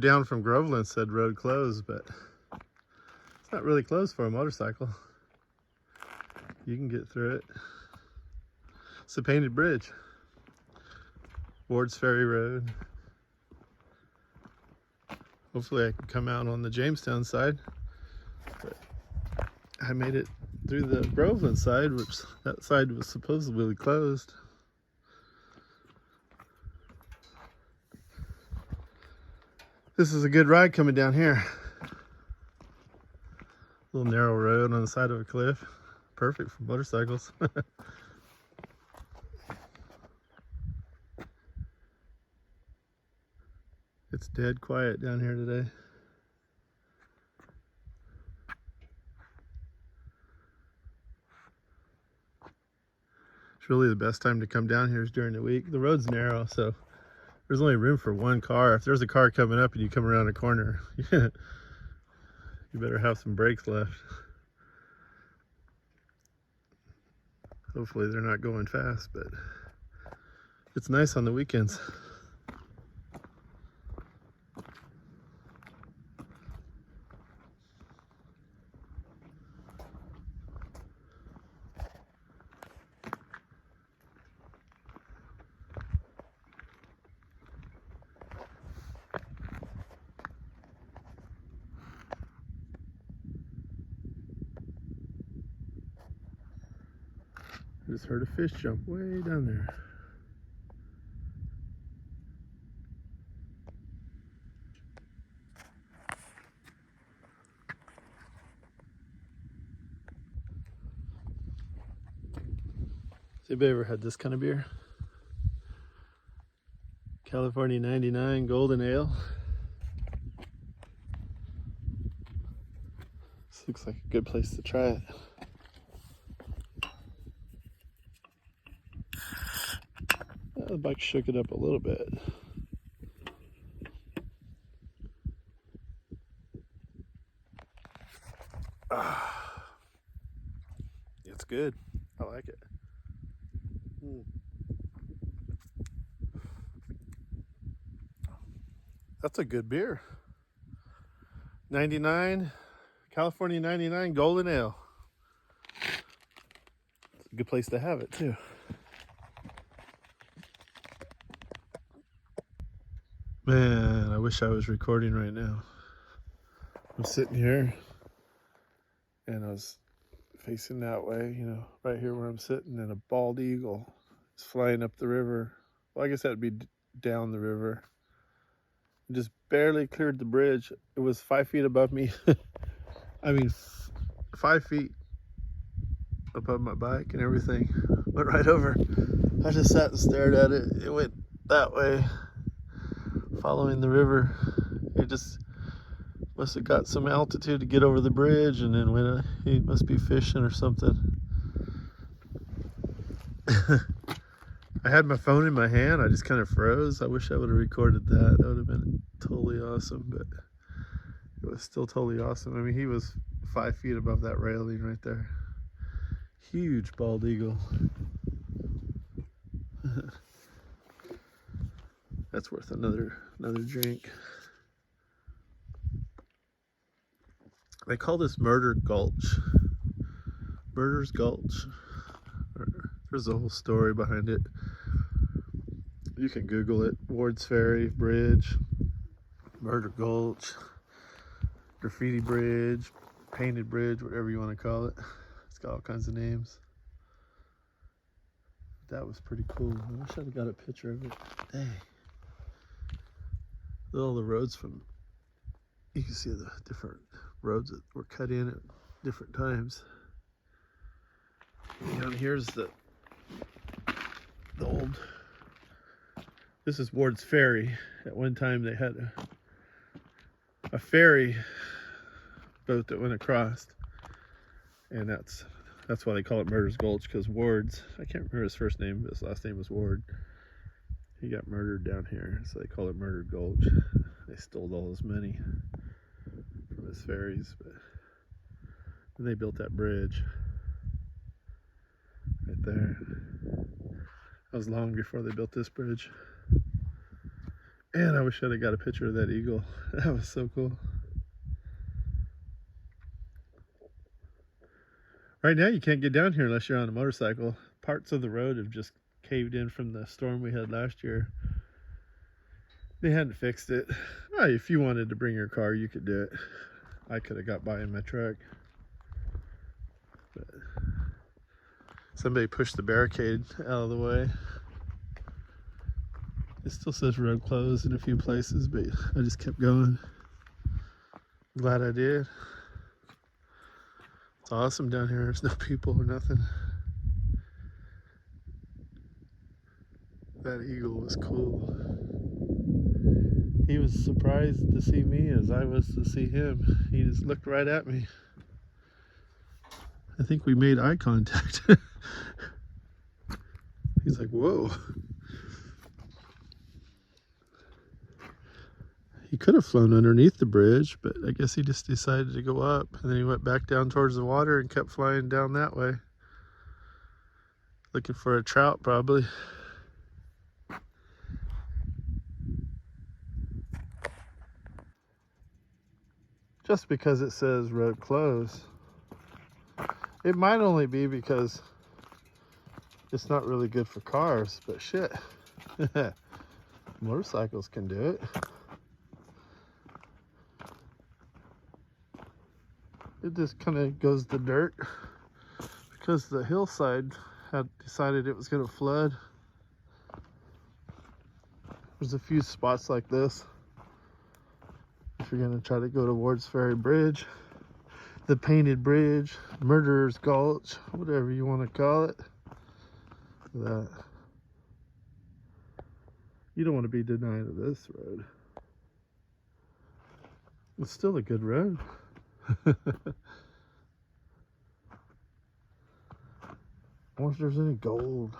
rode down from Groveland said road closed, but it's not really closed for a motorcycle. You can get through it. It's a painted bridge. Ward's Ferry Road. Hopefully I can come out on the Jamestown side. But I made it through the Groveland side, which that side was supposedly closed. This is a good ride coming down here. Little narrow road on the side of a cliff. Perfect for motorcycles. It's dead quiet down here today. It's really the best time to come down here is during the week. The road's narrow, so there's only room for one car. If there's a car coming up and you come around a corner, you better have some brakes left. Hopefully they're not going fast, but it's nice on the weekends. I just heard a fish jump way down there. Has anybody ever had this kind of beer? California 99 Golden Ale. This looks like a good place to try it. The bike shook it up a little bit. It's good. I like it. That's a good beer. 99, California 99 Golden Ale. It's a good place to have it too. Man, I wish I was recording right now. I'm sitting here and I was facing that way, you know, right here where I'm sitting, and a bald eagle is flying up the river. Well, I guess that would be down the river. It just barely cleared the bridge. It was 5 feet above me. I mean, 5 feet above my bike and everything. Went right over. I just sat and stared at it. It went that way, following the river. It just must have got some altitude to get over the bridge, and then went. He must be fishing or something. I had my phone in my hand. I just kind of froze. I wish I would have recorded that. That would have been totally awesome, but it was still totally awesome. I mean, he was 5 feet above that railing right there. Huge bald eagle. That's worth another drink. They call this Murder Gulch. Murder's Gulch. There's a whole story behind it. You can Google it. Ward's Ferry Bridge, Murder Gulch, Graffiti Bridge, Painted Bridge, whatever you want to call it. It's got all kinds of names. That was pretty cool. I wish I'd have got a picture of it. Dang. All the roads from, you can see the different roads that were cut in at different times. And down here's the old, this is Ward's Ferry. At one time they had a ferry boat that went across, and that's why they call it Murder's Gulch, because Ward's, I can't remember his first name, but his last name was Ward. He got murdered down here, so they call it Murder Gulch. They stole all his money from his ferries, but then they built that bridge right there. That was long before they built this bridge. Man, I wish I'd have got a picture of that eagle. That was so cool. Right now, you can't get down here unless you're on a motorcycle. Parts of the road have just caved in from the storm we had last year. They hadn't fixed it. If you wanted to bring your car, you could do it. I could have got by in my truck. But somebody pushed the barricade out of the way. It still says road closed in a few places, but I just kept going. Glad I did. It's awesome down here. There's no people or nothing. That eagle was cool. He was surprised to see me as I was to see him. He just looked right at me. I think we made eye contact. He's like, whoa. He could have flown underneath the bridge, but I guess he just decided to go up. And then he went back down towards the water and kept flying down that way. Looking for a trout, probably. Just because it says road closed. It might only be because it's not really good for cars, but shit. Motorcycles can do it. It just kind of goes to dirt because the hillside had decided it was going to flood. There's a few spots like this if you're going to try to go towards Ferry Bridge, the Painted Bridge, Murderer's Gulch, whatever you want to call it. That you don't want to be denied of this road. It's still a good road. I wonder if there's any gold.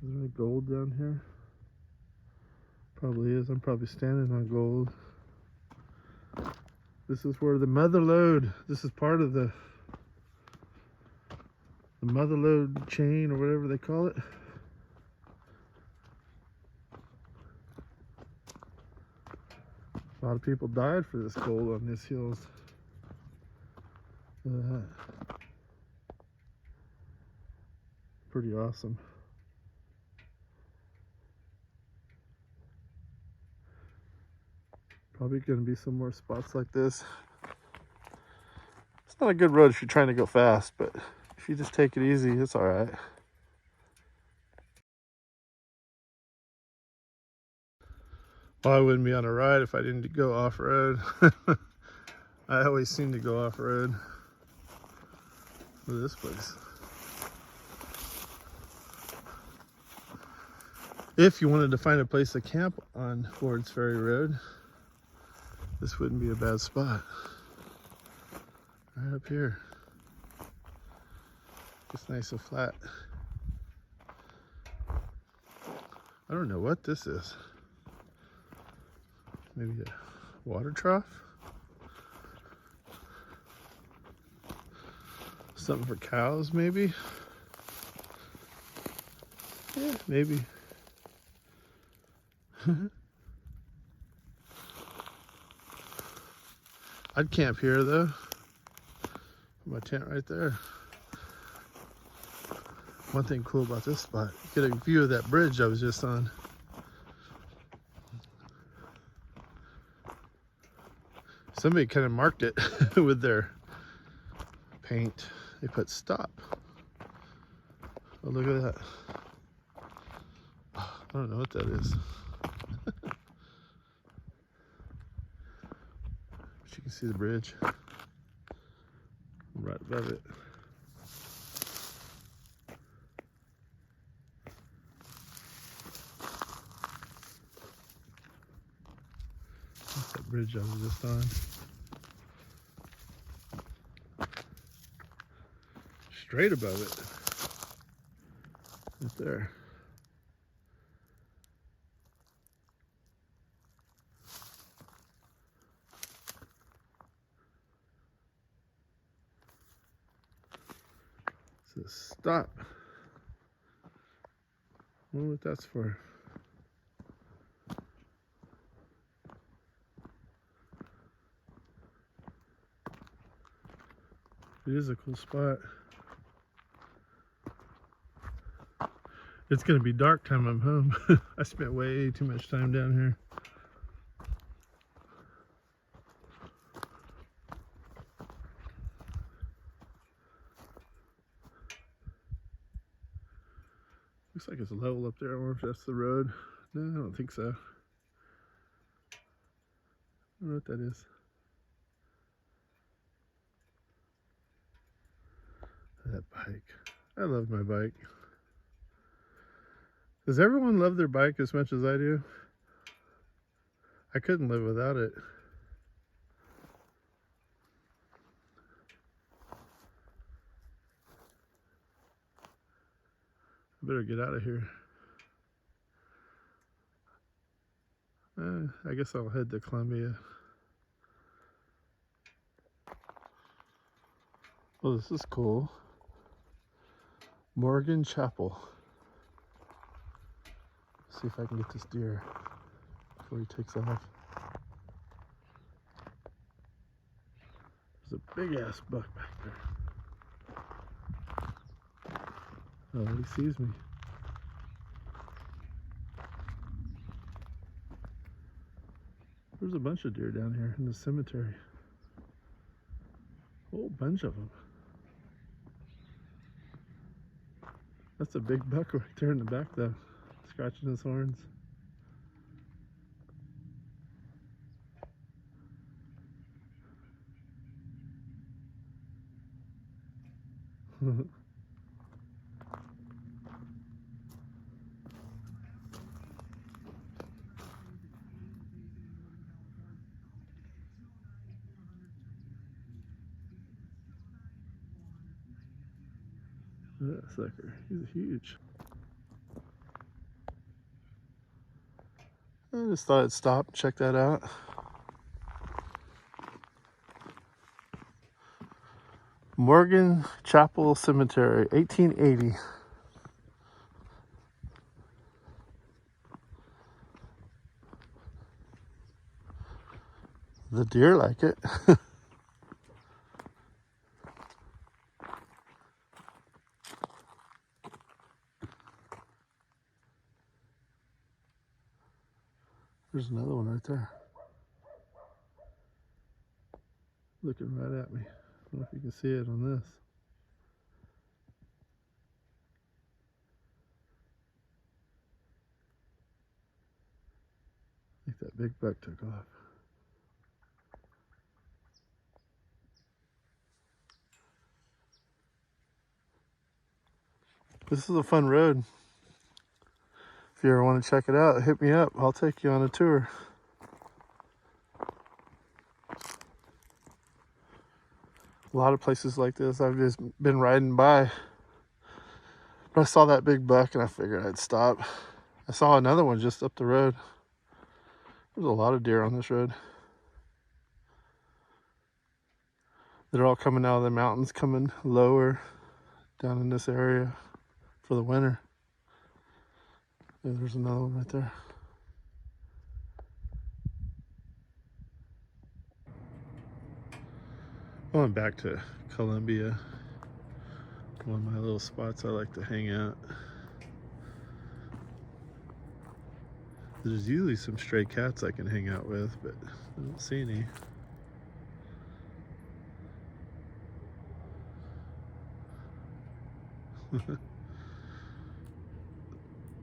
Is there any gold down here? Probably is. I'm probably standing on gold. This is where the mother lode. This is part of the mother lode chain or whatever they call it. A lot of people died for this gold on these hills. Look at that. Pretty awesome. Probably going to be some more spots like this. It's not a good road if you're trying to go fast, but if you just take it easy, it's all right. Well, I wouldn't be on a ride if I didn't go off-road. I always seem to go off-road. Look at this place. If you wanted to find a place to camp on Ford's Ferry Road, this wouldn't be a bad spot. Right up here. Just nice and flat. I don't know what this is. Maybe a water trough? Something for cows, maybe? Yeah, maybe. I'd camp here though. My tent right there. One thing cool about this spot, you get a view of that bridge I was just on. Somebody kind of marked it with their paint. They put stop. Oh, look at that. I don't know what that is. But you can see the bridge right above it. That's that bridge I was just on. Straight above it. Right there. It says stop. I wonder what that's for. is a cool spot. It's gonna be dark time I'm home. I spent way too much time down here. Looks like it's a level up there. I wonder if that's the road. No, I don't think so. I don't know what that is. That bike. I love my bike. Does everyone love their bike as much as I do? I couldn't live without it. I better get out of here. I guess I'll head to Columbia. Oh, this is cool. Morgan Chapel. See if I can get this deer before he takes off. There's a big ass buck back there. Oh, he sees me. There's a bunch of deer down here in the cemetery. A whole bunch of them. That's a big buck right there in the back though, scratching his horns. That sucker, he's huge. I just thought I'd stop, check that out. Morgan Chapel Cemetery, 1880. The deer like it. There's another one right there. Looking right at me. I don't know if you can see it on this. I think that big buck took off. This is a fun road. If you ever want to check it out, hit me up. I'll take you on a tour. A lot of places like this I've just been riding by. But I saw that big buck and I figured I'd stop. I saw another one just up the road. There's a lot of deer on this road. They're all coming out of the mountains, coming lower down in this area for the winter. Yeah, there's another one right there. Going back to Columbia, one of my little spots I like to hang out. There's usually some stray cats I can hang out with, but I don't see any.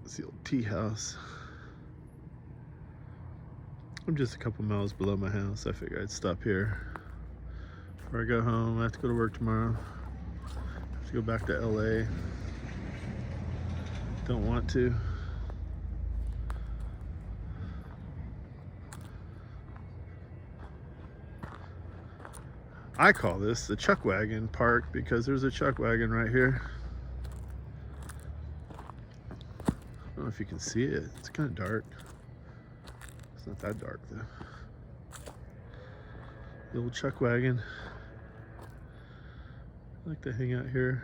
It's the old tea house. I'm just a couple miles below my house. I figured I'd stop here before I go home. I have to go to work tomorrow. I have to go back to LA. Don't want to. I call this the Chuck Wagon Park because there's a Chuck Wagon right here. I don't know if you can see it. It's kind of dark. It's not that dark though. The old Chuck Wagon. I like to hang out here.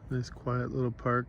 Nice quiet little park.